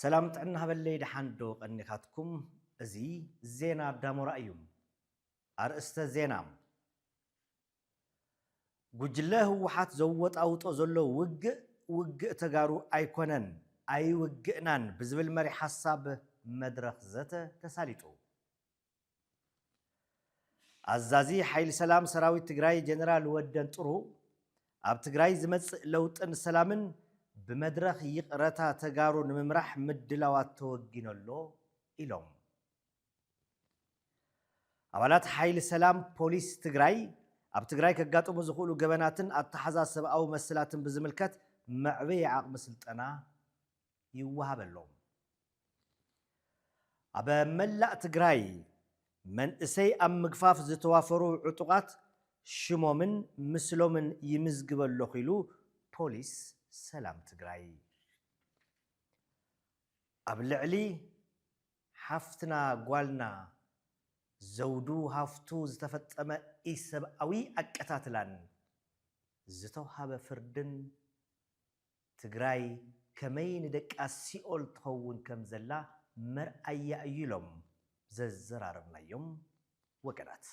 سلامت عنا هبلي دحندو قنيخاتكم ازي زينا دامورا ايوم ارئست زينا ጉጅለህ ውሓት ዘወጥ አውጦ ዘሎ ውግእ ተጋሩ አይኮነን አይውግእናን ብዝብል መሪ ሐሳብ መድረኽ ዘተ ተሳሊጡ አዛዚ ኃይል ሰላም ሰራዊት ትግራይ ጀነራል ወደን ጥሩ ኣብ ትግራይ ዝመጽእ ለውጥን ሰላምን بمدرخ يقرتا تجارو نممرح مدلاوات توجينلو إلهم. أولاد حيل سلام بوليس تجراي أب تجراي كجاتو مزخولو جبناتن التحزا سبع أو مسلاتن بزملكت معبي عقب مسلتنا يوهب اللهم. أب ملا تجراي من إسي أم مجفاف زتوافرو عطقات شمومن مسلومن يمزجب اللخيلو بوليس سلام تجراي أبلعلي حفتنا قالنا زودو هفتو زتفت أما إسب أوي أكتاتلان زتو هذا فردن تجراي كمين دك أسيول تهون كم زلا مرأي أيلهم زرارنا يوم وكرات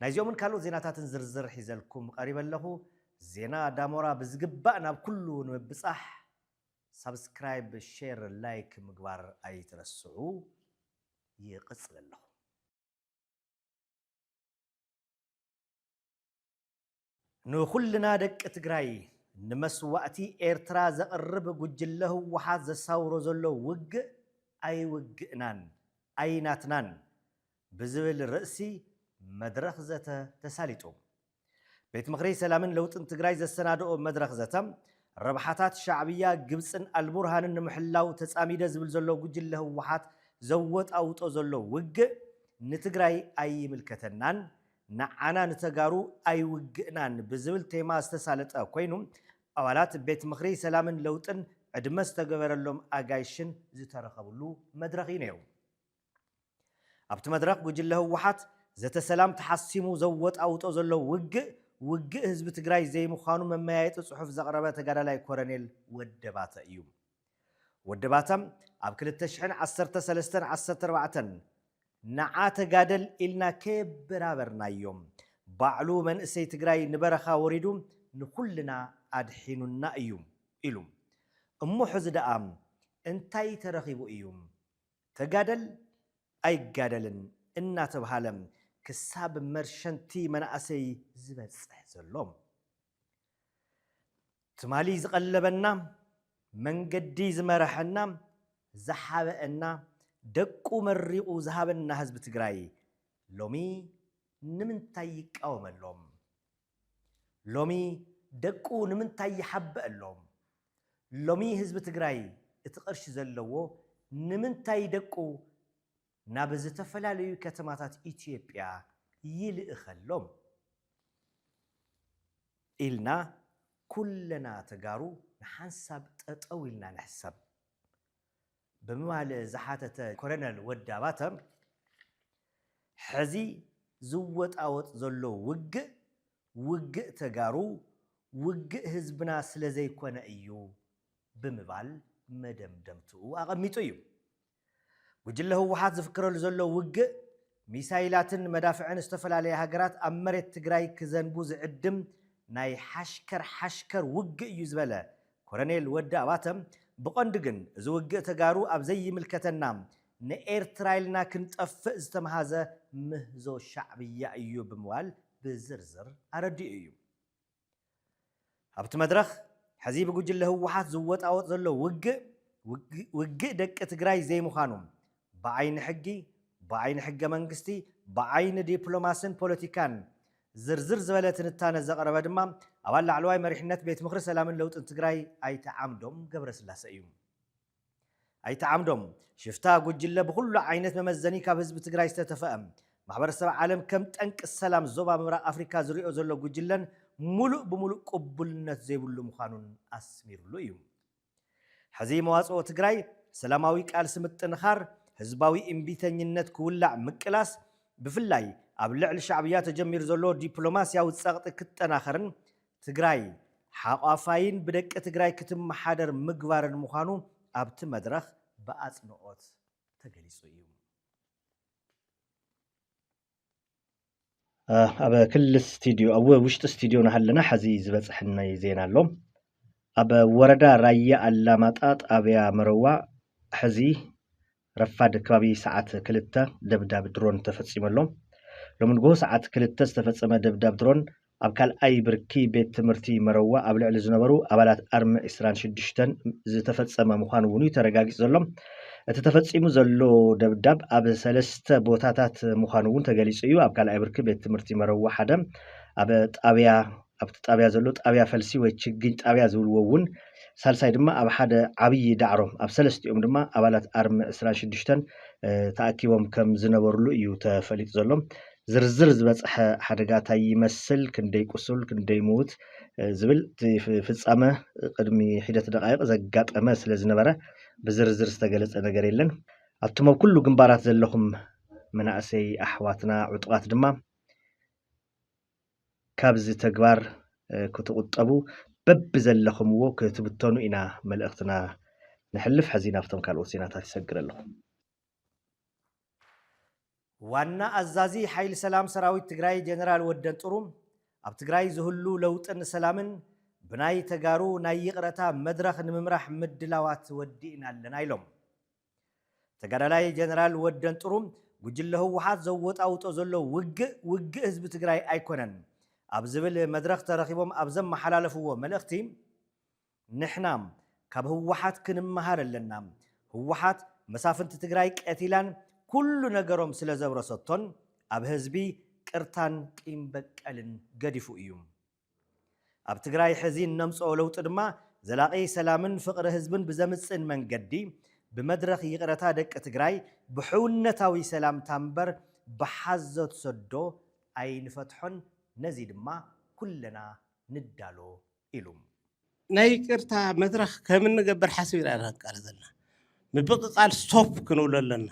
نايزيومن كالو زيناتات زرزر حزلكم قريبا له زينا دامورا بزقبقنا بكله نبصح سبسكرايب شير لايك مقبار اي ترسعو يقصل له نو كلنا دك تግራይ نمسواتي ايرترا زقرب ጉጅለህ وحات زساورو زلو وግ اي وግእናን ايناتنان بزبل رأسي مدرخ زته تساليتو بيت مخري سلامن لوطن تግራይ زسنادو مدرخ زتم ربحاتات شعبيه ግብጽን البرهانن محلاو ተጻሚደ ዝብል ዘሎ ጉጅለህ وحات زوت አውጦ ዘሎ ውግ ንትግራይ አይምልከተናን ንዓና ንተጋሩ አይውግእናን ብዝብል ቴማ ዝተሳለጠ ኮይኑ አባላት ቤት ምኽሪ ሰላምን ለውጥን ዕድመስ ተገበረሎም አጋይሽን ዝተረኸብሉ መድረኽ ነው ኣብቲ መድረኽ ጉጅለህ وحات ዘተ ሰላም ተሐሲሙ ዘወጥ አውጦ ዘሎ ውግ ህዝብ ትግራይ ዘይምዃኑ መማያየጥ ጽሑፍ ዘቅረበ ተጋዳላይ ኮሎኔል ወደባተ እዩ ወደባተም ኣብ 2013-14 ነዓ ተጋደል ኢልና ከበራበርናዮም ባዕሉ መንእሰይ ትግራይ ንበረኻ ወሪዱ ንኩልና አድሒኑና እዩ ኢሉ እሞ ሕዚ ደኣ እንታይ ተረኺቡ እዩ ተጋደል ኣይጋደልን እናተብሃለም كساب مرشنتي من أسي زبصح زلهم تمالي زقلبنا من قدي زمرحنا زحابنا دقو مريقو زهابنا حزب تግራይ لومي نمنتاي يقاوم اللوم لومي دقو نمنتاي يحب اللوم لومي حزب تግራይ اتقرش زلو نمنتاي دقو نابز تفلاليو كتماتات إثيوبيا يلئخلهم إلنا كلنا تجارو نحسب تطويلنا نحسب بموال زحاتة كولونيل وداباتم حزي زوت أوت زلو وج تجارو وج حزبنا سلازي كون أيو بمبال مدمدمتو أغميتو يو ጉጅለህ وحات ዝፍክረሉ ዘሎ ውግ ሚሳይላትን መዳፍዕን ዝተፈላልያ ሃገራት ኣብ መሬት ትግራይ ክዘንቡ ዝዕድም ናይ ሓሽከር ውግ እዩ ዝበለ ኮሎኔል ወዳባተም ብቆንድ ግን እዚ ውግ ተጋሩ ኣብ ዘይምልከተና ንኤርትራይልና ክንጠፍእ ዝተመሃዘ ምህዞ ሻዕብያ እዩ ብምዋል ብዝርዝር ኣረዲኡ እዩ ኣብቲ መድረኽ ሕዚ ብጉጅለህ وحات ዝወጣወጥ ዘሎ ውግ ደቂ ትግራይ ዘይምዃኑ بعين حق منغستي بعين دبلوماسن بوليتيكان زرزر زبلتن التانه زقربه دما اوال علواي مريحنت بيت مخر سلامن لوطن تግራይ አይተዓምዶም ገብረስላሴ እዩ አይተዓምዶም ሽፍታ ጉጅለ በሁሉ አይነት መመዘኒ ካብ ህዝብ ትግራይ ዝተተፈአም ማህበረሰብ ዓለም ከም ጠንቅ ሰላም ዞባ ምብራቅ አፍሪካ ዝሪኦ ዘሎ ጉጅለን ሙሉእ ቅቡልነት ዘይብሉ ምዃኑን አስሚሩሉ እዩ ሕዚ መዋጽኦ ትግራይ ሰላማዊ ቃል ስምጥንኻር ህዝባዊ እምቢተኝነት ክውላዕ ምቅላስ ብፍላይ ኣብ ልዕሊ ሻዕብያ ተጀሚሩ ዘሎ ዲፕሎማሲያዊ ጸቕጢ ክትጠናኸርን ትግራይ ሓቋፋይን ብደቂ ትግራይ ክትመሓደር ምግባርን ምዃኑ ኣብቲ መድረኽ ብኣጽንኦት ተገሊጹ እዩ። ኣብ ክልል ስቱድዮ ኣብ ውሽጢ ስቱድዮ ናሃለና ሕዚ ዝበፅሐናይ ዜና ኣሎ። ኣብ ወረዳ ራያ ኣላማጣ ጣብያ መረዋ ሕዚ ረፋድ ከባቢ ሰዓት 2 ደብዳብ ድሮን ተፈጺመሎ። ሎሚ ንጎሆ ሰዓት 2 ዝተፈጸመ ደብዳብ ድሮን ኣብ ካልኣይ ብርኪ ቤት ትምህርቲ መረዋ ኣብ ልዕሊ ዝነበሩ ኣባላት ኣርሚ 26 ዝተፈጸመ ምዃኑ እውን ተረጋጊጹ ዘሎ። እቲ ተፈጺሙ ዘሎ ደብዳብ ኣብ 3 ቦታታት ምዃኑ እውን ተገሊጹ እዩ። ኣብ ካልኣይ ብርኪ ቤት ትምህርቲ መረዋ ሓደ ኣብ ጣብያ ዘሎ ጣብያ ፈልሲ ወይ ችግኝ ጣብያ ዝብልዎ እውን ሳልሳይ ድማ ኣብ ሓደ ዓብይ ዳዕሮ ኣብ ሰለስቲኦም ድማ ኣባላት ኣርሚ 26 ተኣኪቦም ከም ዝነበሩሉ እዩ ተፈሊጡ ዘሎ። ዝርዝር ዝበፅሐ ሓደጋታይ ይመስል ክንደይ ቁሱል ክንደይ ሞት ዝብል ፍጻመ ቅድሚ ሒደት ደቃይቅ ዘጋጠመ ስለ ዝነበረ ብዝርዝር ዝተገለጸ ነገር የለን። ኣብቶም ኣብ ኩሉ ግንባራት ዘለኹም መናእሰይ ኣሕዋትና ዕጡቃት ድማ ካብዚ ተግባር ክትቁጠቡ በብ ዘለኹምዎ ክትብተኑ ኢና መልእኽትና ንሕልፍ። ሕዚ ናብቶም ካልኦት ዜናታት ይሰግር ኣለኹ። ዋና ኣዛዚ ሓይሊ ሰላም ሰራዊት ትግራይ ጀነራል ወደን ጥሩ ኣብ ትግራይ ዝህሉ ለውጥን ሰላምን ብናይ ተጋሩ ናይ ይቕረታ መድረኽ ንምምራሕ ምድላዋት ወዲእና ኣለና ኢሎም። ተጋዳላይ ጀነራል ወደን ጥሩ ጉጅለ ህወሓት ዘወጣውጦ ዘሎ ውግእ ህዝቢ ትግራይ ኣይኮነን ኣብ ዝብል መድረኽ ተረኺቦም ኣብ ዘመሓላለፍዎ መልእኽቲ ንሕና ካብ ህወሓት ክንመሃር ኣለና፣ ህወሓት መሳፍንቲ ትግራይ ቀቲላን ኩሉ ነገሮም ስለ ዘብረሰቶን ኣብ ህዝቢ ቅርታን ቂም በቀልን ገዲፉ እዩ። ኣብ ትግራይ ሕዚ ነምፅኦ ለውጢ ድማ ዘላቂ ሰላምን ፍቕሪ ህዝብን ብዘምፅን መንገዲ ብመድረኽ ይቕረታ ደቂ ትግራይ ብሕውነታዊ ሰላምታ እምበር ብሓዘት ሰዶ ኣይንፈትሖን፣ ነዚ ድማ ኩለና ንዳሎ ኢሉ ናይ ይቅርታ መድረኽ ከም እንገብር ሓሲብና ንቃል ዘለና ምብቕቃል ስቶፕ ክንብሎ ኣለና።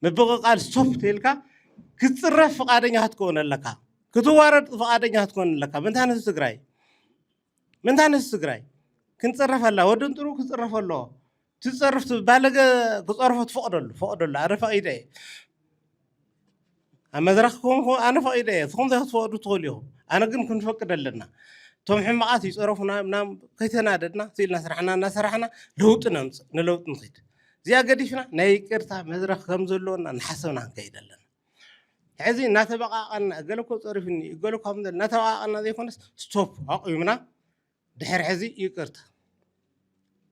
ምብቕቃል ስቶፕ ትልካ ክትፅረፍ ፈቃደኛ ክትከውን ኣለካ፣ ክትዋረድ ፈቃደኛ ክትከውን ኣለካ። ምንታነስ ትግራይ ክንፅረፍ ኣላ ወደን ጥሩ ክፅረፍ ኣሎ ትፅርፍ ባለገ ክፀርፎ ትፈቅደሉ ኣነ ፈቂደ እየ ኣብ መድረኽኩም ኣነ ፈቂደ እየ ትኹም ዘይክትፈቅዱ ትኽእሉ ኢኹም። ኣነ ግን ክንፈቅድ ኣለና ቶም ሕማቃት ይፀረፉና ምናም ከይተናደድና ስኢልና ስራሕና እናሰራሕና ለውጢ ነምፅእ ንለውጢ ንኸይድ እዚኣ ገዲፍና ናይ ይቅርታ መድረኽ ከም ዘለዎና ንሓሰብና ክንከይድ ኣለና። ሕዚ እናተበቃቀልና ገለኮ ፀሪፍኒ ገለኮ ከምዘለ እናተበቃቀልና ዘይኮነስ ስቶፕ ኣቂምና ድሕሪ ሕዚ ይቅርታ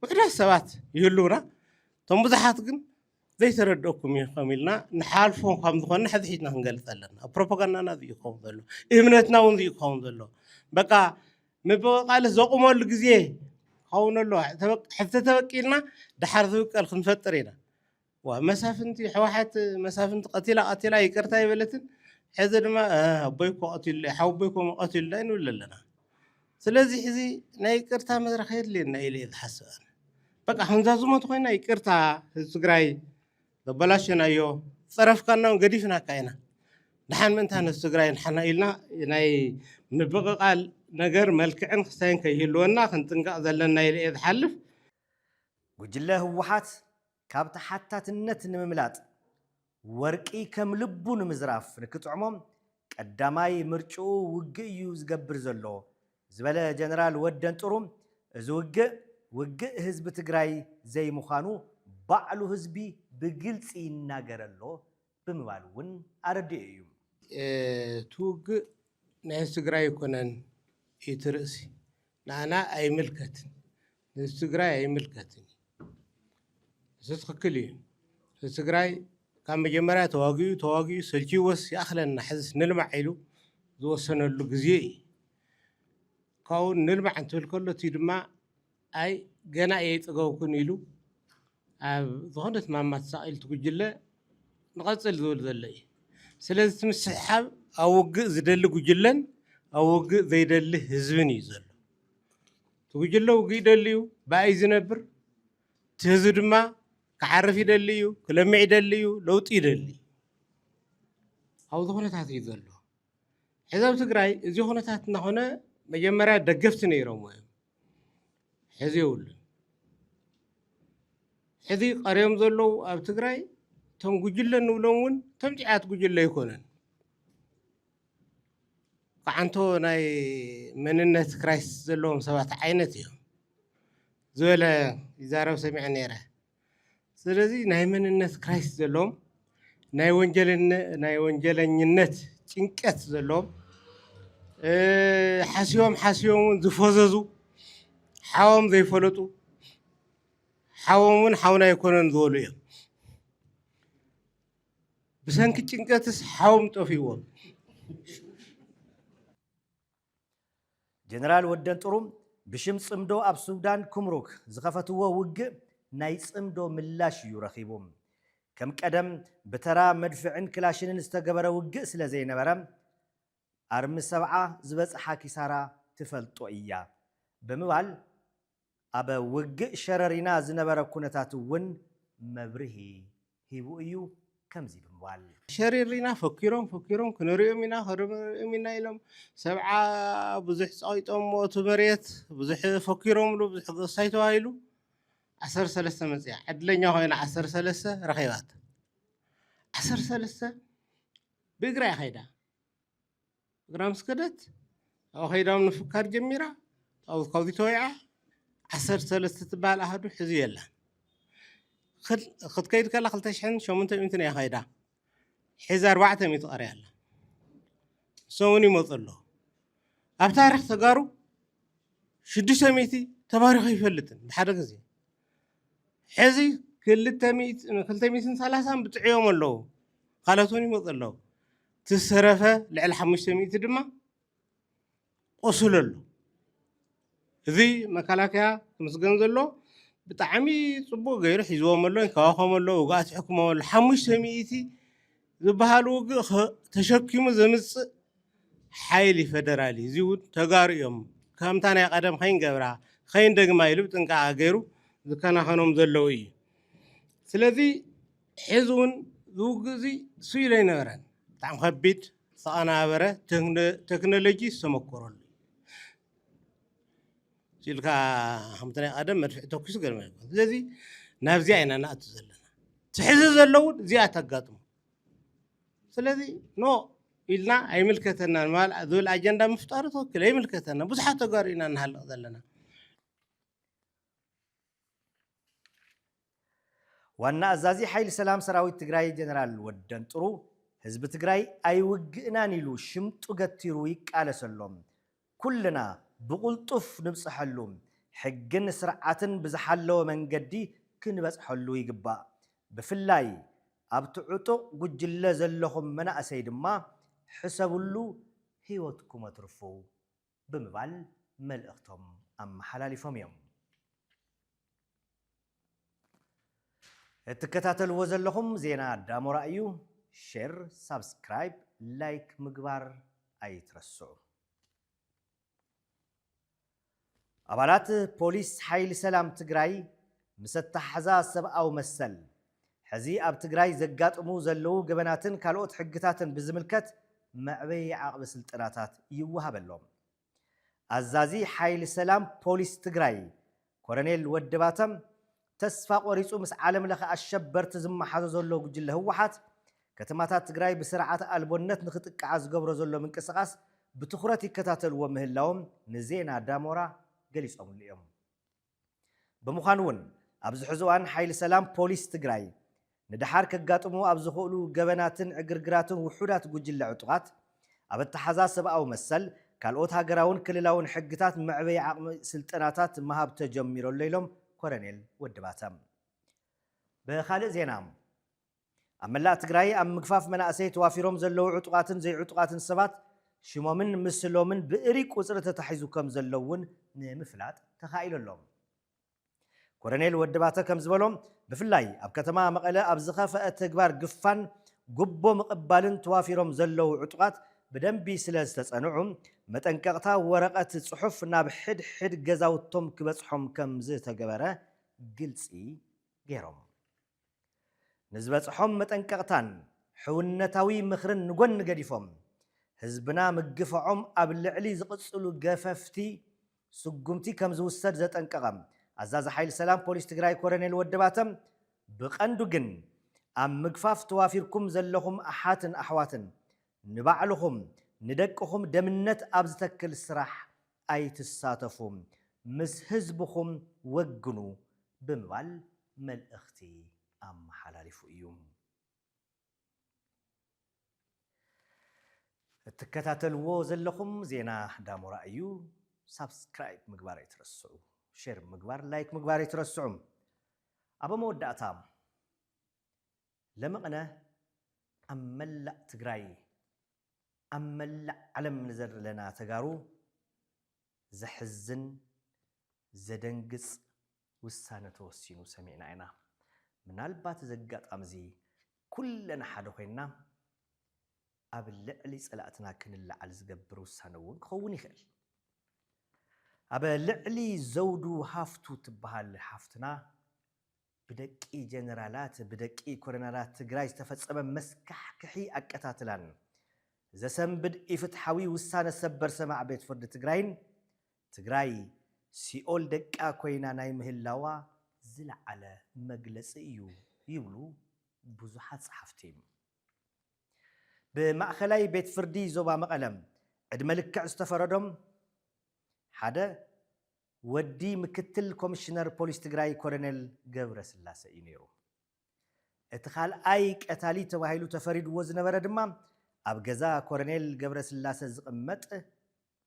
ውሕዳት ሰባት ይህልውና እቶም ብዙሓት ግን ዘይተረድአኩም ኢኹም ኢልና ንሓልፎም ከም ዝኾነ ሕዚ ሒዝና ክንገልፅ ኣለና። ፕሮፓጋንዳና እዚ ይኸውን ዘሎ እምነትና እውን እዚ ይኸውን ዘሎ በቃ ምብቕቃል ዘቁመሉ ግዜ ክኸውን ኣሎ። ሕዚ ተበቂልና ድሓር ዝብቀል ክንፈጥር ኢና። መሳፍንቲ ሕወሓት መሳፍንቲ ቀቲላ ይቅርታ ይበለትን ሕዚ ድማ ኣቦይኮ ቀቲሉ ሓወቦይኮ ቀቲሉ ንብል ኣለና። ስለዚ ሕዚ ናይ ይቅርታ መድረኽ የድልየና ኢለ እየ ዝሓስብ ኣነ። በቃ ክንዛዝሞት ኮይና ይቅርታ ትግራይ ዘበላሸናዮ ፀረፍካና ገዲፍናካ ኢና ድሓን ምንታይ ነስ ትግራይ ንሓና ኢልና ናይ ምብቕቃል ነገር መልክዕን ክስታይን ከይህልወና ክንጥንቀቕ ዘለና ኢለ እየ ዝሓልፍ። ጉጅለ ህወሓት ካብ ተሓታትነት ንምምላጥ ወርቂ ከም ልቡ ንምዝራፍ ንክጥዕሞም ቀዳማይ ምርጭኡ ውግእ እዩ ዝገብር ዘሎ ዝበለ ጀነራል ወደን ጥሩ እዚ ውግእ ህዝቢ ትግራይ ዘይምዃኑ ባዕሉ ህዝቢ ብግልፂ ይናገረሎ ብምባል እውን ኣረዲኡ እዩ። ትውግእ ናይ ህዝቢ ትግራይ ይኮነን እቲ ርእሲ ንኣና ኣይምልከትን ህዝቢ ትግራይ ኣይምልከትን። እዚ ትክክል እዩ። ህዝቢ ትግራይ ካብ መጀመርያ ተዋጊኡ ሰልችዎስ ይኣኽለና ሕዝስ ንልማዕ ኢሉ ዝወሰነሉ ግዜ እዩ። ካብኡ ንልማዕ እንትብል ከሎ እቲ ድማ ኣይ ገና የይጥገውኩን ኢሉ ኣብ ዝኾነት ማማ ተሳቂሉ ትጉጅለ ንቐፅል ዝብል ዘሎ እዩ። ስለዚ ትምስሓብ ኣብ ውግእ ዝደሊ ጉጅለን ኣብ ውግእ ዘይደሊ ህዝብን እዩ ዘሎ። ትጉጅለ ውግእ ይደሊ እዩ ብኣይ ዝነብር እቲ ህዝቢ ድማ ክዓርፍ ይደሊ እዩ ክለምዕ ይደሊ እዩ ለውጢ ይደሊ እዩ። ኣብዚ ኩነታት እዩ ዘሎ። ሕዚ ኣብ ትግራይ እዚ ኩነታት እናኾነ መጀመርያ ደገፍቲ ነይሮም እዮም ሕዚ የብሉን። ሕዚ ቀሪዮም ዘለዉ ኣብ ትግራይ ቶም ጉጅለ ንብሎም እውን ተምጪዓት ጉጅለ ይኮነን ከዓንቶ ናይ መንነት ክራይስ ዘለዎም ሰባት ዓይነት እዮም ዝበለ ይዛረብ ሰሚዐ ነይረ ስለዚ ናይ መንነት ክራይስ ዘለዎም ናይ ወንጀለኝነት ጭንቀት ዘለዎም ሓሲቦም ዝፈዘዙ ሓዎም ዘይፈለጡ ሓዎም እውን ሓውና ይኮነን ዝበሉ እዮም ብሰንኪ ጭንቀትስ ሓዎም ጠፊዎም ጀነራል ወደን ጥሩም ብሽም ጽምዶ ኣብ ሱዳን ኩምሩክ ዝኸፈትዎ ውግእ ናይ ጽምዶ ምላሽ እዩ ረኺቡ ከም ቀደም ብተራ መድፍዕን ክላሽንን ዝተገበረ ውግእ ስለ ዘይነበረ ኣርሚ ሰብዓ ዝበጽሓ ኪሳራ ትፈልጦ እያ ብምባል ኣብ ውግእ ሸረሪና ዝነበረ ኩነታት እውን መብርሂ ሂቡ እዩ ከምዚ ብምባል ሸሪሪና ፈኪሮም ክንሪኦም ኢና ኢሎም ሰብዓ ብዙሕ ፀቂጦም ሞቱ መሬት ብዙሕ ፈኪሮምሉ ብዙሕ ቅሳይ ተባሂሉ 13 መፅያ ዕድለኛ ኮይና 13 ረኺባት 13 ብእግራ ኸይዳ እግራ ምስ ከደት ኣብ ኸይዳም ንፍካር ጀሚራ ካብዚ ተወይዓ 13 ትበሃል ኣሃዱ ሕዚ የላን ክትከይድ ከላ 2800 እያ ኸይዳ ሕዚ 400 ቀርያ ኣላ ንሶምን ይመፁ ኣለዉ ኣብ ታሪክ ተጋሩ 600 ተባሪኹ ይፈልጥን ብሓደ ግዜ ሕዚ 230 ብጥዕዮም ኣለዉ ካልኦት እውን ይመፁ ኣለዉ ትሰረፈ ልዕሊ 500 ድማ ቆስሉ ኣሎ እዚ መከላከያ ምስገን ዘሎ ብጣዕሚ ጽቡቕ ገይሩ ሒዝዎም ኣሎ ይከዋኸም ኣሎ ውግኣት ይሕክሞም ኣሎ 500 ዝበሃሉ ውግእ ተሸኪሙ ዘምፅእ ሓይሊ ፌደራሊ እዚ እውን ተጋሩ እዮም ከምታ ናይ ቀደም ከይንገብራ ከይንደግማ ኢሉ ብጥንቃቐ ገይሩ ዝከናኸኖም ዘለዉ እዩ ስለዚ ሕዚ እውን ዝውግእ እዚ ስኢሉ ኣይነበረን ብጣዕሚ ከቢድ ዝተቐናበረ ቴክኖሎጂ ዝተመኮረሉ ሲልካ ከምቲ ናይ ቀደም መድፍዕ ተኪሱ ገርመ ስለዚ ናብዚኣ ኢና ንኣቱ ዘለና ትሕዚ ዘለውን እዚኣ ተጋጥሙ ስለዚ ኖ ኢልና ኣይምልከተናን ዝብል ኣጀንዳ ምፍጣሩ ተወክል ኣይምልከተና ብዙሓት ተጋሩ ኢና ንሃልቕ ዘለና ዋና ኣዛዚ ሓይሊ ሰላም ሰራዊት ትግራይ ጀነራል ወደን ጥሩ ህዝቢ ትግራይ ኣይውግእናን ኢሉ ሽምጡ ገቲሩ ይቃለሰሎም ኩልና ብቁልጡፍ ንብፅሐሉ ሕግን ስርዓትን ብዝሓለወ መንገዲ ክንበፅሐሉ ይግባእ ብፍላይ ኣብ ትዕጡቕ ጉጅለ ዘለኹም መናእሰይ ድማ ሕሰብሉ ህይወትኩም ኣትርፉ ብምባል መልእኽቶም ኣመሓላሊፎም እዮም እትከታተልዎ ዘለኹም ዜና ዳሞራ እዩ ሼር ሳብስክራይብ ላይክ ምግባር ኣይትረስዑ ኣባላት ፖሊስ ሓይሊ ሰላም ትግራይ ምስ እተሓዛ ሰብኣዊ መሰል ሕዚ ኣብ ትግራይ ዘጋጥሙ ዘለዉ ገበናትን ካልኦት ሕግታትን ብዝምልከት መዕበይ ዓቕቢ ስልጠናታት ይወሃበሎም ኣዛዚ ሓይሊ ሰላም ፖሊስ ትግራይ ኮሎኔል ወድባተም ተስፋ ቆሪፁ ምስ ዓለም ለኸ ኣሸበርቲ ዝመሓዞ ዘሎ ጉጅለ ህወሓት ከተማታት ትግራይ ብስርዓት ኣልቦነት ንኽጥቃዓ ዝገብሮ ዘሎ ምንቅስቓስ ብትኹረት ይከታተልዎ ምህላዎም ንዜና ዳሞራ ገሊፆምሉ እዮም ብምዃኑ እውን ኣብዚ ሕዚ እዋን ሓይሊ ሰላም ፖሊስ ትግራይ ንድሓር ከጋጥሙ ኣብ ዝኽእሉ ገበናትን ዕግርግራትን ውሑዳት ጉጅለ ዕጡቓት ኣብ እተሓዛ ሰብኣዊ መሰል ካልኦት ሃገራውን ክልላውን ሕግታት መዕበይ ዓቕሚ ስልጠናታት መሃብ ተጀሚሩ ኣሎ ኢሎም ኮሎኔል ወድባተም ብኻልእ ዜና ኣብ መላእ ትግራይ ኣብ ምግፋፍ መናእሰይ ተዋፊሮም ዘለዉ ዕጡቓትን ዘይዕጡቓትን ሰባት ሽሞምን ምስሎምን ብእሪ ቁፅሪ ተታሒዙ ከም ዘለውን ንምፍላጥ ተኻኢሉ ኣሎም ኮሎኔል ወድባተ ከም ዝበሎም ብፍላይ ኣብ ከተማ መቐለ ኣብ ዝኸፍአ ተግባር ግፋን ጉቦ ምቕባልን ተዋፊሮም ዘለዉ ዕጡቓት ብደንቢ ስለ ዝተጸንዑ መጠንቀቕታ ወረቐት ጽሑፍ ናብ ሕድሕድ ገዛውቶም ክበጽሖም ከም ዝተገበረ ግልፂ ገይሮም ንዝበጽሖም መጠንቀቕታን ሕውነታዊ ምኽርን ንጎኒ ገዲፎም ህዝብና ምግፍዖም ኣብ ልዕሊ ዝቕጽሉ ገፈፍቲ ስጉምቲ ከም ዝውሰድ ዘጠንቀቐ ኣዛዚ ሓይሊ ሰላም ፖሊስ ትግራይ ኮሎኔል ወድባተም بقندو جن أم مقفاف توافركم زلهم أحاتن أحواتن نبعلهم ندقهم دمنت أبز تكل سراح أي تساتفهم مس حزبهم وقنو بمبال ملأختي أم حلالفو إيوم تكتاتلو زلهم زينا دامو رأيو سبسكرايب مقبار يترسعو شير مقبار لايك مقبار يترسعو أبا مودة أتام لما أنا أملا تقراي أملا علم نزر لنا تقارو زحزن زدنقص وسانة توسينو سمعنا عنا من البات زقات أمزي كلنا حدو خينا أبلعلي سألاتنا كن اللعال زقبرو سانوون خوني خيل أبلعلي زودو هافتو تبهال حافتنا بدقي جنرالات بدقي كورنالات تقراي استفتصب مسكح كحي أكتاتلان زسنبد إفتحاوي وسانة سبر سمع بيت فرد تقراي سيول دقا كوينا نايمه اللاوا زلع على مجلس يولو بزحات صحفتيم بمأخلاي بيت فردي زوبا مقلم عد ملكع استفردهم حدا ودي مكتل كوميشنر بوليس تقراي كورنيل قبرس اللاسة إنيرو اتخال ايك اتالي تواهيلو تفريد وزن بردما أبقزا كورنيل قبرس اللاسة زقمت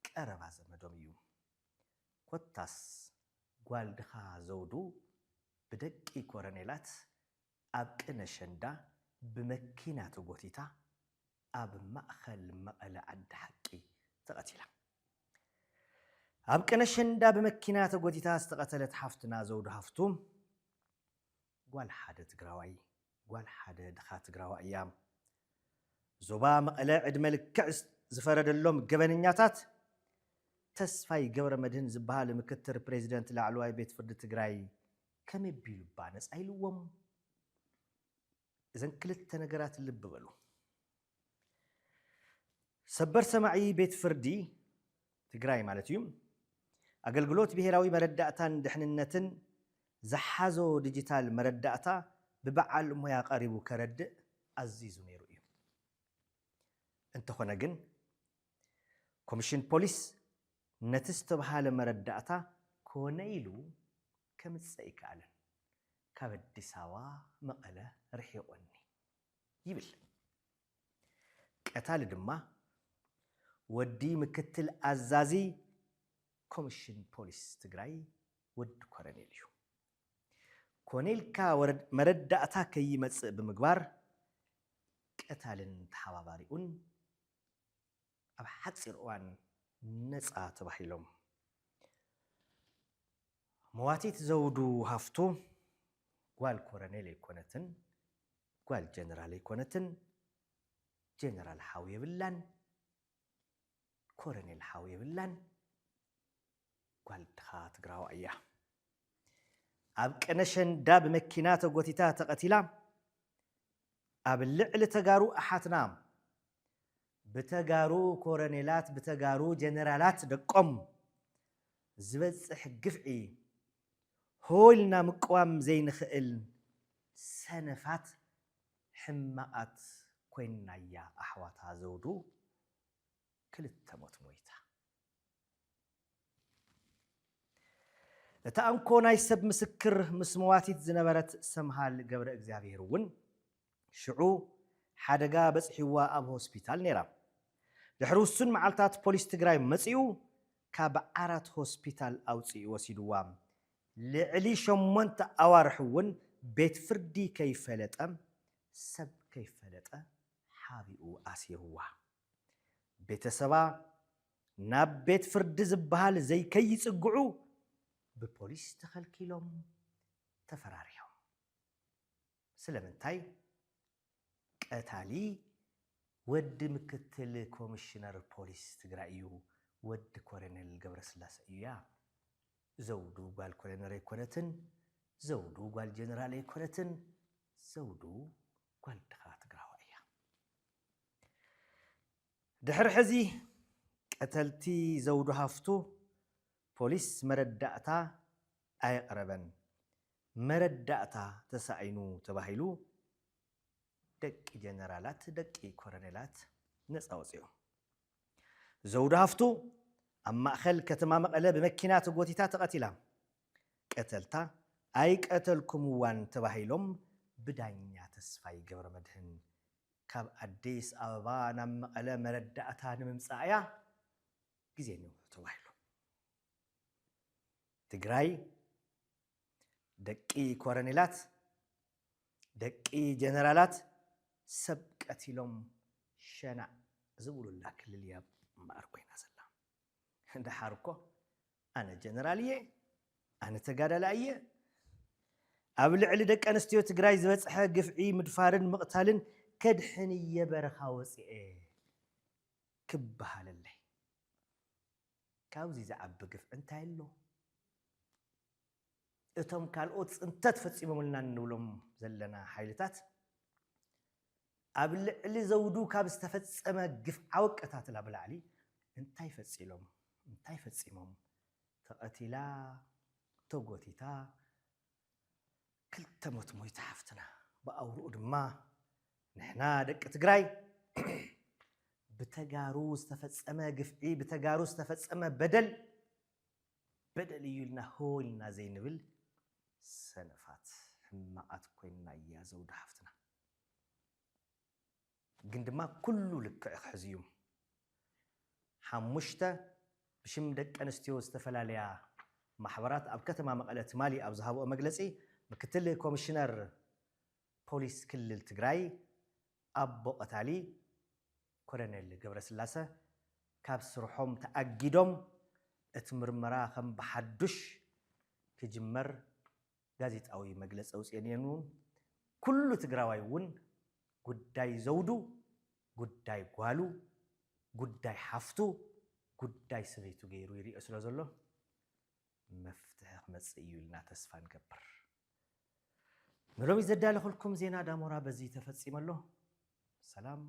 كاربا زمدوم يوم كوتاس قوالدخا زودو بدقي كورنيلات أبقنا شندا بمكيناتو قوتيتا أب مأخل مقل عد حقي تقتلا أبقنا شندا بمكيناتو قوتيتا استقتلت حفتنا زودو حفتوم قوال حادة تقراوي قوال حادة دخا تقراوا أيام زوبا مقل عد ملك كعس زفرد اللوم قبنياتات تسفاي قبر مدهن زبها لمكتر بريزيدنت لعلواي بيت فرد تقراي كم يبيلو بانس أيلوهم إذن كلت نقرات اللي ببلو سبر سمعي بيت فردي تقراي مالتيوم أقلقلوت بهراوي مردأتان دحننتن زحازو ديجيتال مردأتا ببعال ميا قريبو كرد عزيزو نيرو إيو انت خوناقن كوميشن بوليس نتستبها لمردأتا كونيلو كمتسايك علن كابد ساوا مقالة رحيقوني يبل قتال دما ودي مكتل أزازي كوميشن بوليس تقراي ود كورنيليو كونيل كا مردأتا كي يمتس بمقبار قتالن تحاباريون أب حتصير اوان نصا تبحيلهم مواتيت زودو هافتو قوال كورنيل يكونتن قوال جنرال يكونتن جنرال حاوي بلان كورنيل حاوي بلان قوال دخا تقراو أياه أبقنشن داب مكينات وقوتيتا تقتلا أبلعل تقارو أحاتنام بتقارو كورنيلات بتقارو جنرالات دقم زبزح قفعي هولنا مقوام زين خئل سنفات حماقات كوينا يا أحواتها زودو كل التموت مويتا لتأنكونا يسب مسكر مسمواتي زنبرت سمهال قبر اكزابير ون شعو حدقا بس حوا أب هوسبيتال نيرا دحروسون معالتات بوليس تقراي مسيو كابعارات هوسبيتال أوتسي وسيدوام لعلي شمونت أوارحون بيت فردي كيفلت سب كيفلت حابيو آسيروا بيت سبا ناب بيت فرد زبهال زي كي يسقعو ببوليس تخل كيلوم تفراريهم سلمنتاي قتالي ود مكتل كوميشنر بوليس تقرأيو ود كورنيل قبرسلاس إياه زودو قال كورنيل يكونتن زودو قال جنرال يكونتن زودو قال دخات قراوا إياه دحر حزي قتلتي زودو هافتو بوليس مردأتا أي قربن መረዳእታ ተሳኢኑ ተባሂሉ ደቂ ጀነራላት ደቂ ኮሎኔላት ነፃ ወፂኦም ዘውዱ ሃፍቱ ኣብ ማእኸል ከተማ መቐለ ብመኪና ተጎቲታ ተቐቲላ ቀተልታ ኣይቀተልኩምዋን ተባሂሎም ብዳኛ ተስፋይ ገብረ መድህን ካብ ኣዲስ ኣበባ ናብ መቐለ መረዳእታ ንምምፃእያ ግዜ ንውሕ ተባሂሉ ትግራይ ደቂ ኮሎኔላት ደቂ ጀነራላት ሰብ ቀቲሎም ሸናዕ ዝብሉላ ክልል እያ እምበኣር ኮይና ዘላ እንድሓር እኮ ኣነ ጀነራል እየ ኣነ ተጋዳላይ እየ ኣብ ልዕሊ ደቂ ኣንስትዮ ትግራይ ዝበፅሐ ግፍዒ ምድፋርን ምቕታልን ከድሕን እየ በረኻ ወፂአ ክበሃለለይ ካብዚ ዝዓቢ ግፍዒ እንታይ ኣሎ እቶም ካልኦት ፅንተት ፈፂሞምልና እንብሎም ዘለና ሓይልታት ኣብ ልዕሊ ዘውዱ ካብ ዝተፈፀመ ግፍዓዊ ቀታትላ ብላዕሊ እንታይ ፈፂሞም ተቐቲላ ተጎቲታ ክልተ ሞት ሞይታ ሓፍትና ብኣውርኡ ድማ ንሕና ደቂ ትግራይ ብተጋሩ ዝተፈፀመ ግፍዒ ብተጋሩ ዝተፈፀመ በደል እዩ ኢልና ሆ ኢልና ዘይንብል ሰነፋት ሕማቃት ኮይንና እያ ዘውዱ ሓፍትና ግን ድማ ኩሉ ልክዕ ክሕዝ እዩ ሓሙሽተ ብሽም ደቂ ኣንስትዮ ዝተፈላለያ ማሕበራት ኣብ ከተማ መቐለ ትማሊ ኣብ ዝሃብኦ መግለፂ ምክትል ኮሚሽነር ፖሊስ ክልል ትግራይ ኣቦ ቀታሊ ኮሎኔል ገብረስላሴ ካብ ስርሖም ተኣጊዶም እቲ ምርመራ ከም ብሓዱሽ ክጅመር ጋዜጣዊ መግለፂ ኣውፅአን እየን ኩሉ ትግራዋይ እውን ጉዳይ ዘውዱ ጉዳይ ጓሉ ጉዳይ ሓፍቱ ጉዳይ ሰበይቱ ገይሩ ይሪኦ ስለ ዘሎ መፍትሒ ክመፅእ እዩ ኢልና ተስፋ ንገብር ንሎሚ ዘዳለኹልኩም ዜና ዳሞራ በዚ ተፈፂመሎ ሰላም